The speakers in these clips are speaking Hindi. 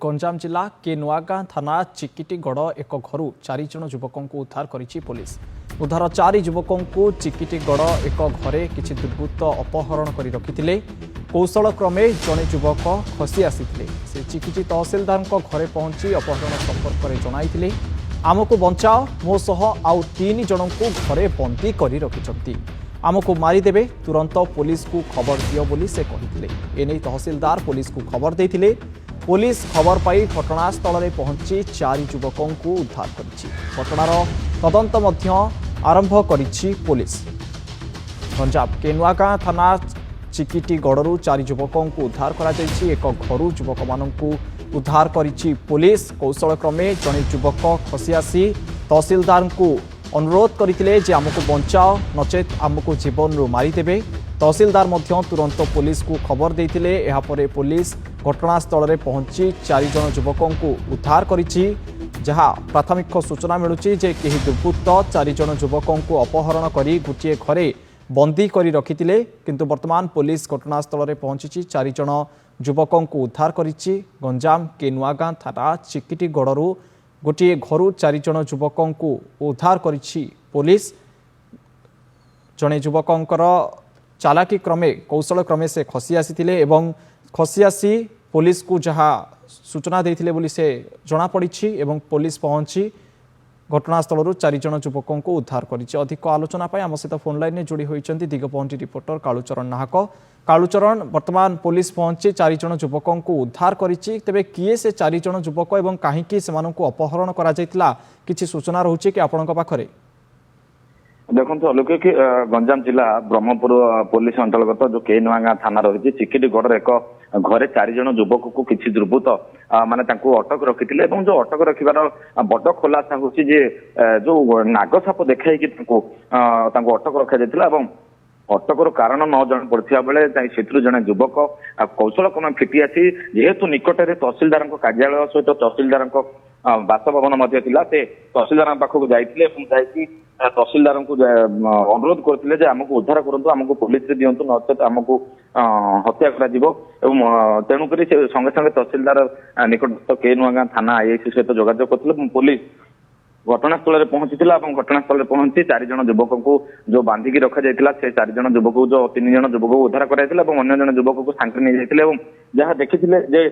गंजाम जिला के नुआगां थाना चिकिटीगढ़ एक घर 4 जन युवकों को उद्धार करिछि पुलिस। उद्धार 4 युवकों को चिकिटीगढ़ एक घरे किछि दुर्बृत्त अपहरण करि रखिथिले। कौशल क्रमे जने युवक खसी आसिथिले। से चिकिटी तहसीलदार घरे पहुंची अपहरण संपर्क में जणाइथिले। आमको बंचाओ मो सह आउ 3 जनों को घरे बंदी करि रखिछंती। आमको मारिदेवे तुरंत पुलिस को खबर दियो बोली से कहिथिले। एने तहसीलदार पुलिस को खबर देथिले। पुलिस खबर पाई घटनास्थल में पहुंची 4 युवकों को उद्धार करिछि। घटनार तदंत मध्य आरंभ करिछि पुलिस। गंजाम के नुआगां थाना चिकिटीगढ़ 4 युवकों को उद्धार करा जायछि। एक घरू युवक माननकु उद्धार करिछि पुलिस। कौशल क्रमे जने युवक खसी आसी तहसीलदार को अनुरोध करथिले जे आमको बंचाओ नचेत आमको जीवन रु मारिदेवे। तहसीलदार मध्य तुरंत पुलिस को खबर देथिले। एहा परे पुलिस घटनास्थल में पहुंची 4 जन युवकों को उद्धार करिछि। जहां प्राथमिक सूचना मिलुछि जे केही दुर्बृत्त 4 जन युवकों को अपहरण करी गुटिए घरे बंदी करी रखिथिले। किंतु वर्तमान पुलिस घटनास्थल में पहुंची 4 जन युवकों को उद्धार करिछि। गंजाम के नुआगां थाना चिकिटीगढ़ गोटे घर 4 जन युवकों को उद्धार करिछि पुलिस। जने युवकों चालाकी क्रमे कौशल क्रमे से खसी आसीथिले एवं खसी आसी पुलिस को जहाँ सूचना देथिले बोली से जना पड़िछि एवं पुलिस पहुंची घटनास्थल 4 जन युवकों को उद्धार करिछि। अधिक आलोचना पाई आम सहित फोन लाइन में जोड़ी होइछन्ति दिगपहंटी रिपोर्टर कालूचरण नाहक। कालूचरण वर्तमान पुलिस पहुंची 4 जन युवकों को उद्धार करिछि। तेबे किए से 4 जन युवक एवं काहींकि सेमानंकु अपहरण करा जायतिला किछि सूचना रहुछि कि आपनका पाखरे? देखो लोके कि गंजाम जिला ब्रह्मपुर पुलिस अंतर्गत जो के नुआगां थाना रही चिकिटीगढ़ एक घरे 4 जन युवक को किसी दुर्बृत्त माने अटक रखिथिले। जो अटक रखिबार बड़ खुलासा होछि जे जो नागसाप देखाई कि अटक रखा जायतिला एवं अटकर कारण न जन पड़िया बेले जड़े युवक कौशल क्रम फिटी आसी जेहेतु निकटरे तहसीलदार कार्यालय सहित तहसीलदार बासभवन तहसीलदार पाखक जाइए तहसीलदार को अनुरोध करते आमको उद्धार करूँ आमको पुलिस दिंतु नचेत आमको हत्या तेणुक संगे संगे तहसीलदार निकटस्थ के नुआगां थाना आईआईसी सहित जोगाजोग करते पुलिस घटनास्थल में पहुंची घटनास्थल में पहुंची 4 जन युवक को जो बांधिकी रखा जायतिला से 4 जन युवक जो 3 जन युवक को उद्धार कराइथिला एवं अन्य जन युवक को सांकरे नहीं जाइथिले एवं जहाँ देखिथिले जे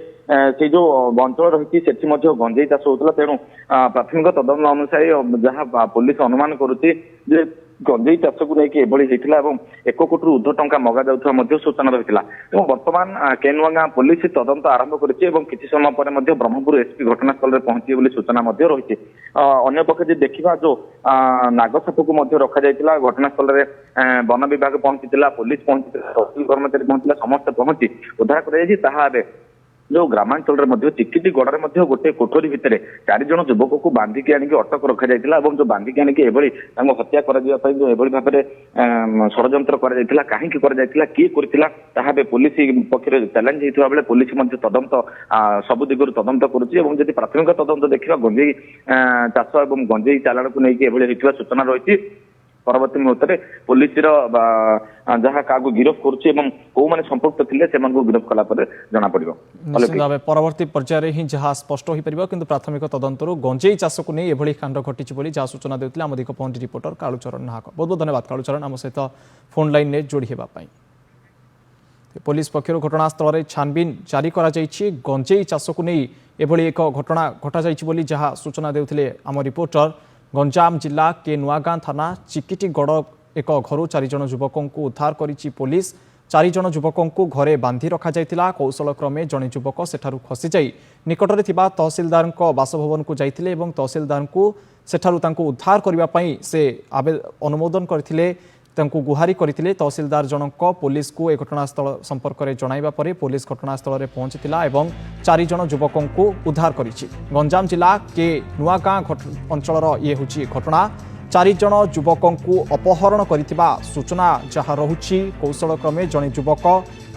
से जो अंचल रही सेठी मध्य गंजेई चाष होउतला। तेणु प्राथमिक तदंत अनुसार जहाँ पुलिस अनुमान करुछि जे गंजेई चाष को लेकिन एभली होइथिला एवं 1 कोटी ऊर्ध्व टंका मगा जाउथवा मध्य सूचना रहिथिला। एवं वर्तमान केनुआगां पुलिस तदंत आरंभ करिछि एवं किछि समय पर मध्य ब्रह्मपुर एसपी घटनास्थल में पहुंची बोली सूचना मध्य रहिछि। अन्य पक्ष जे देखिबा जो नागसाप को मध्य रखा जायतिला घटनास्थल में वन विभाग पहुंचीला पुलिस पहुंचीला तहसील कर्मचारी पहुंचीला समस्त पहुंची उद्धार कराଯାଇଛି। ताहा जो ग्रामांचल में चिकिटीगढ़ में गोटे कोठरी भितर 4 जन युवक को बांधिकी आनिक अटक रखा जायतिला एवं जो बांधिकी आनिक एभली हत्या करा जिया पई जो एभली भाबरे षडयंत्र करा जायतिला काहेकि करा जायतिला किए करथिला ताहा पुलिस पक्षरे चैलेंज हेतुवा बेले पुलिस मध्य तदंत सब दिगरु तदंत करुछि एवं जदि प्राथमिक तदंत देखिबा गंजेई चाष एवं गंजेई चालाण को लेकिन एभली हेतुवा सूचना रहिछि। परवर्ती मुहूर्त में पुलिस जहाँ क्या गिरफ करुच्ची कौ मैंने संपुक्त थे से गिरफ कला जना पड़ो परवर्ती पर्यायर ही जहाँ स्पष्ट हो पार कि प्राथमिक तदंतर गंजेई चाष को नहीं एभली कांड घटी जहाँ सूचना देते आम दिगपहंटी रिपोर्टर कालूचरण नाहक। बहुत बहुत धन्यवाद कालूचरण आम सहित फोन लाइन में जोड़ी होगापाई। पुलिस पक्षर घटनास्थल में छानबीन जारी कर गंजेई चाष को नहीं एभली एक घटना घटा जाइए जहाँ सूचना देते आम रिपोर्टर। गंजाम जिला के नुआगां थाना चिकिटीगढ़ एक घर 4 जन युवकों को उद्धार करिछि पुलिस। 4 जन युवकों को घरे बांधि रखा जायतिला। कौशल क्रमे जने युवक सेठारु खसी जाई निकटरे थिबा तहसीलदार बासभवन को जाइथिले एवं तहसीलदार को सेठारु तांको उद्धार करिबा पई से अनुमोदन करथिले तांको गुहारी करथिले। तहसीलदार जनक पुलिस को ए घटनास्थल संपर्क में जणाइबा परे पुलिस घटनास्थल में पहुंचीला एवं 4 जन युवकों को उद्धार करिछि। गंजाम जिला के नुआगां अंचल ये होछि घटना। 4 जन युवकों को अपहरण करिथिबा सूचना जहाँ रहुछि। कौशल क्रमे जने युवक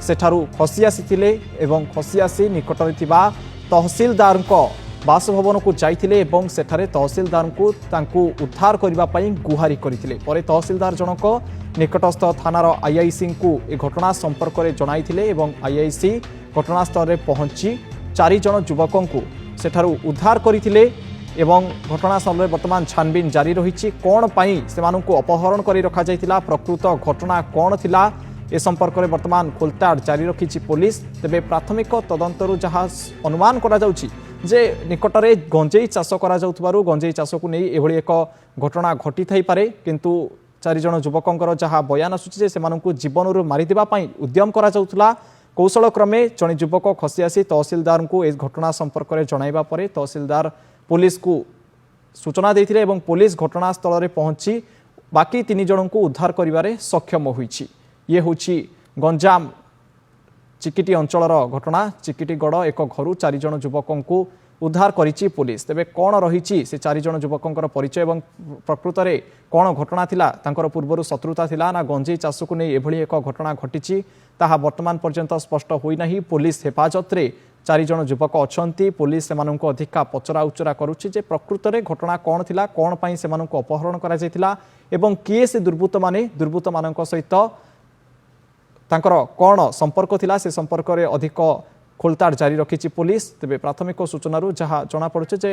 सेठारु खसी आसीथिले एवं खसी आसी निकटरे थिबा तहसीलदार बासभवन को जाइथिले एवं सेठारे तहसीलदार को तांकु उद्धार करिबा पई गुहारी करिथिले। परे तहसीलदार जनक निकटस्थ थानार आईआईसी को ए घटना संपर्क में जणाइथिले एवं आईआईसी घटनास्थल में पहुंची चारि जण युवकंकु सेठारु उद्धार करथिले एवं घटनास्थल बर्तमान छानबिन जारी रही कौन पाई सेमानंकु अपहरण करी रखा जायतिला प्रकृत घटना कौन थिला ए संपर्क में बर्तमान खोलताड़ जारी रखी पुलिस तेबे प्राथमिक तदंतरु जहाँ अनुमान करा जाउछि जे निकटरे गंजेई चाष करा जाउथबारु गंजेई चाष को नहीं एभली एक घटना घटी थाई पारे किंतु चारि जण युवकंकर जहाँ बयान आसुछि जे सेमानंकु जीवनरु मारि देबा पई उद्यम करा जाउथला कौशल क्रमे जणे युवक खसी आसी तहसीलदार को ए घटना संपर्क में जणाइबा परे तहसीलदार पुलिस को सूचना देथिले एवं पुलिस घटनास्थल में पहुंची बाकी 3 जन को उद्धार करिबारे सक्षम होईछि। ये होछि गंजाम चिकिटी अंचलर घटना चिकिटीगढ़ एक घर 4 जन युवकों को उद्धार करिछि पुलिस तेबे कौन रही से 4 जन युवकों परिचय एवं प्रकृत में कौन घटना थिला तांकर पूर्वर शत्रुता थिला ना गंजेई चाष को नहीं एभली एक घटना घटी ताहा वर्तमान पर्यंत स्पष्ट होई नाही। पुलिस हेफाजत रे 4 जन युवक अछंती पुलिस सेमानंको अधिका पचरा उचरा करुछि जे प्रकृत में घटना कौन थिला कौन पाई सेमानंको अपहरण करा जायतिला एवं किए से दुर्बृत्त मानक सहित तांकर कौन संपर्क थिला से संपर्क में अधिक खोलताड़ जारी रखी पुलिस तेबे प्राथमिक सूचना जहाँ जना पड़ुचे जे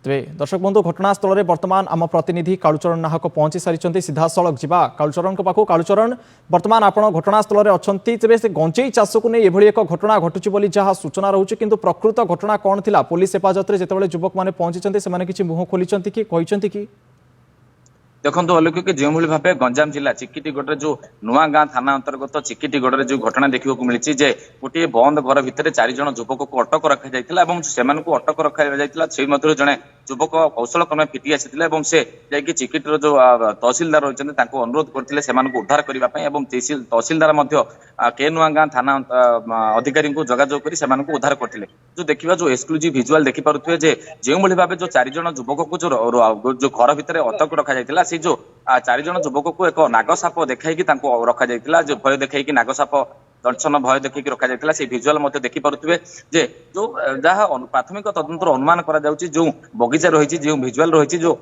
तेबे दर्शक बंधु घटनास्थल में वर्तमान आम प्रतिनिधि कालुचरण नाहक पहुंची सारी सीधा सड़क जा कालुचरण पाखु कालुचरण वर्तमान आप घटनास्थल में अच्छा तेज से गंजेई चाष को नहीं एभली एक घटना घटुची बोली जहाँ सूचना रोचे किंतु प्रकृत घटना कौन थिला पुलिस हेफाजत में जितेबाला युवक मैंने पहुंची से किसी मुह खोली कि कहते कि देखो अलौकिक जो भाव गंजाम जिला चिकिटीगढ़ जो नुआ गाँ थाना अंतर्गत चिकिटीगढ़ जो घटना देखा मिली जे गोटे बंद घर भितर 4 जन युवक को अटक रखा जाता अटक रखा जाता जड़े युवक कौशल क्रमे फिटी आसी से जाकि चिकिटीर जो तहसीलदार रही अनुरोध करते उद्धार करने तहसीलदार के नुआ गाँ थाना अधिकारी को जोगाजोग कर उद्धार करते जो देखा जो एक्सक्लूसिव विजुअल देखिपे जो भाव जो 4 जन युवक को जो घर भितर अटक रखा जाता से जो 4 जन युवक को एक नागसाप देखा रखा जाता जो भय देखा नागसाप दर्शन भय देखिए रखा जाता से भिजुआल देखी पारे जे जो जहाँ प्राथमिक तदंतर अनुमान करा जो बगीचा रही जो भिजुआल रही जो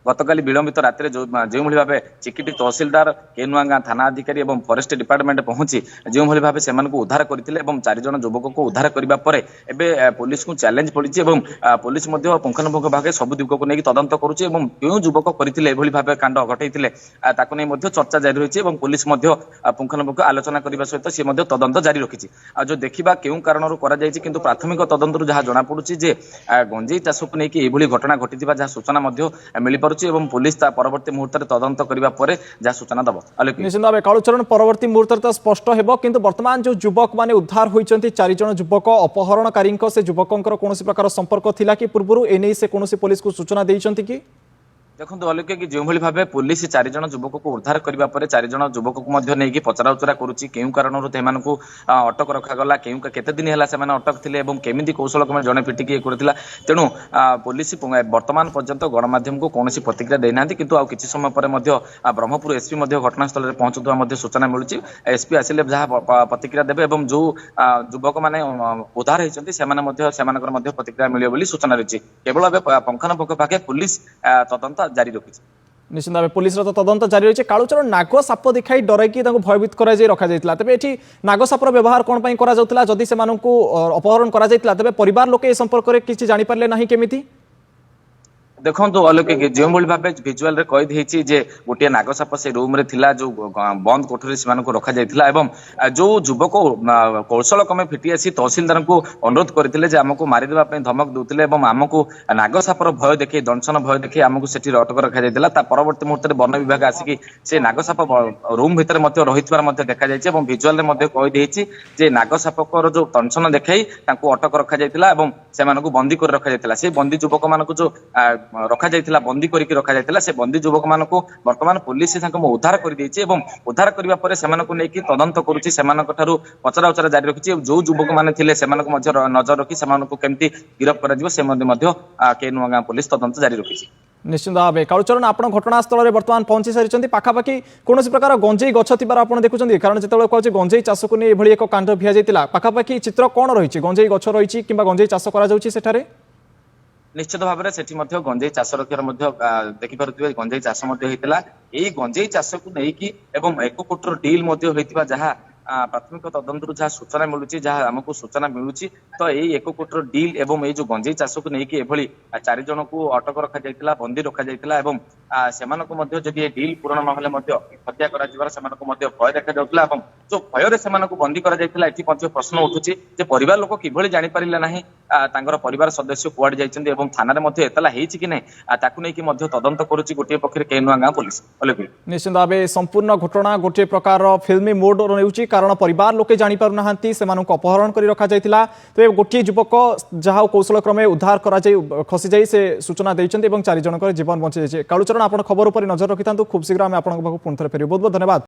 गतकाली विलंबित राति जो भाव चिकिटी तहसीलदार केनुआ गाँ थाना अधिकारी और फॉरेस्ट डिपार्टमेंट पहुंची जो भाव से उद्धार करते 4 जन युवक को उद्धार करने पुलिस को चैलेंज पड़ी पुलिस पुंखानुपुंख भाग सब दिग को लेकिन तदंत करुच्ची क्यों युवक करते भाव कांड घटई चर्चा जारी रही पुलिस पुंखानुपुंख आलोचना करने सहित सी तदंत जारी रखी जो देखा क्यों कारण किंतु प्राथमिक तदंतर जहाँ जमापड़ी जे गंजेई चाष को लेकिन घटना घटी जहाँ सूचना मिल पुलिस परवर्ती मुहूर्त तदंत करने जहाँ सूचना दब निश्चित भाव कालुचरण परवर्ती मुहूर्त तो स्पष्ट हो किंतु वर्तमान जो युवक माने उद्धार होती 4 जन युवक अपहरणकारी से युवकों कौन प्रकार संपर्क थिला कि पूर्व एने से कौन पुलिस को सूचना देइछंती कि देखो अलौकिक जो भाव पुलिस 4 जन युवक को उद्धार करने 4 जन युवक को नहीं पचरा उचरा करुच्ची क्यों कारण अटक रखागला क्यों केते दिन है अटक थे केमी कौशल क्रमे जड़े फिटिकी करता तेणु पुलिस वर्तमान पर्यंत गणमाध्यम को कौन प्रतिक्रिया देना किंतु आ किसी समय पर ब्रह्मपुर एसपी घटनास्थल में पहुंचुवा सूचना मिलूँ एसपी आसिले जहाँ प्रतिक्रिया देवे और जो युवक मैंने उद्धार होती प्रतिक्रिया मिले सूचना रही केवल पुंखानुपुंख भागे पुलिस तदंत जारी रखी निश्चित भाव पुलिस तदंत जारी रही कालुचरण नाग साप दिखाई डरैकी भयभीत कर रखा जाता तेज ये नाग सापर व्यवहार कौन जदि से अपहरण कर परिवार लोके ए संपर्क में किसी जापारे ना केमी देखो अलौकिक जो भाव भिजुआल रे कही जे गोटे नागसाप से रूम रे थिला जो बंद कोठरी से रखा जाता जो युवक कौशल क्रमे फिटी आसी तहसीलदार को अनुरोध करते आमको मारिदेवा धमक दूसरे आमको नागसापर भय देखिए दंशन भय देखिए आमको से अटक रखा जाता परवर्ती मुहूर्त में वन विभाग आसिक से नागसाप रूम भितर रही देखा जाए भिजुआल कही जे नागसापर जो दंशन देखाई अटक रखा जाता बंदी कर रखा जाता से बंदी युवक मान जो रखा जाइतिला बंदी करके रखा जाइतिला से बंदी युवक मान को वर्तमान पुलिस उद्धार कर देछि उद्धार करबा परे सेमानकु नेकी तदंत करूछि सेमानक ठारू पचरा उचरा जारी रखिछि जो युवक माने थिले सेमानक मध्य नजर रखि सेमानकु केमति गिरफ करा जिवो से मध्य केनुआ गाँ पुलिस तदंत जारी रखिछि। निश्चित भाव कालुचरण आप घटनास्थल में बर्तमान पहुंची सारी पाखापाखि कौन प्रकार गंजेई गछ थी आप देखुं कारण जो कहते गंजेई चाष को नहीं एक कांड भिया जाता पाखापाखि चित्र कौन रही गंजेई गछ रही कि गंजेई चाष कर निश्चित भाव में गंजेई चाष रखार देखिपे गंजेई चाष होता यही गंजेई चाष को लेकिन 1 कोटी डील जहाँ ପ୍ରାଥମିକ ତଦନ୍ତରୁ ଯାହା ସୂଚନା ମିଳୁଛି ଯାହା ଆମକୁ ସୂଚନା ମିଳୁଛି ତ ଏଇ 1 କୋଟିର ଡିଲ୍ ଏବଂ ଏଇ ଯୋଉ ଗଞ୍ଜେଇ ଚାଷକୁ ନେଇକି ଏଭଳି 4 ଜଣଙ୍କୁ ଅଟକ ରଖାଯାଇଥିଲା ବନ୍ଦୀ ରଖାଯାଇଥିଲା ଏବଂ ସେମାନଙ୍କୁ ମଧ୍ୟ ଯଦି ଏ ଡିଲ୍ ପୂରଣ ନହେଲେ ମଧ୍ୟ ହତ୍ୟା କରାଯିବାର ସେମାନଙ୍କୁ ମଧ୍ୟ ଭୟ ଦେଖାଯାଉଥିଲା ଏବଂ ଯୋଉ ଭୟରେ ସେମାନଙ୍କୁ ବନ୍ଦୀ କରାଯାଇଥିଲା ଏଠି ମଧ୍ୟ ପ୍ରଶ୍ନ ଉଠୁଛି ଯେ ପରିବାର ଲୋକ କିଭଳି ଜାଣିପାରିଲେ ନାହିଁ ତାଙ୍କର ପରିବାର ସଦସ୍ୟ କୁଆଡେ ଯାଇଛନ୍ତି ଏବଂ ଥାନାରେ ମଧ୍ୟ ଏତଲା ହେଇଛି କି ନାହିଁ ତାକୁ ନେଇକି ମଧ୍ୟ ତଦନ୍ତ କରୁଛି ଗୋଟିଏ ପକ୍ଷରେ କେନୁଆ ଗାଁ ପୁଲିସ। निश्चित भाव संपूर्ण घटना गोटे प्रकार फिल्मी मोड रही कारण परिवार लोके जापर ना से अपहरण कर रखा जाता तेज गोटे युवक जहाँ कौशल क्रमे उद्धार खसी जाई से सूचना देते 4 जनकर जीवन बची जाए। कालुचरण आप खबर पर नजर रखि था खूब शीघ्र आम आप पुणी थे फेर बहुत बहुत धन्यवाद।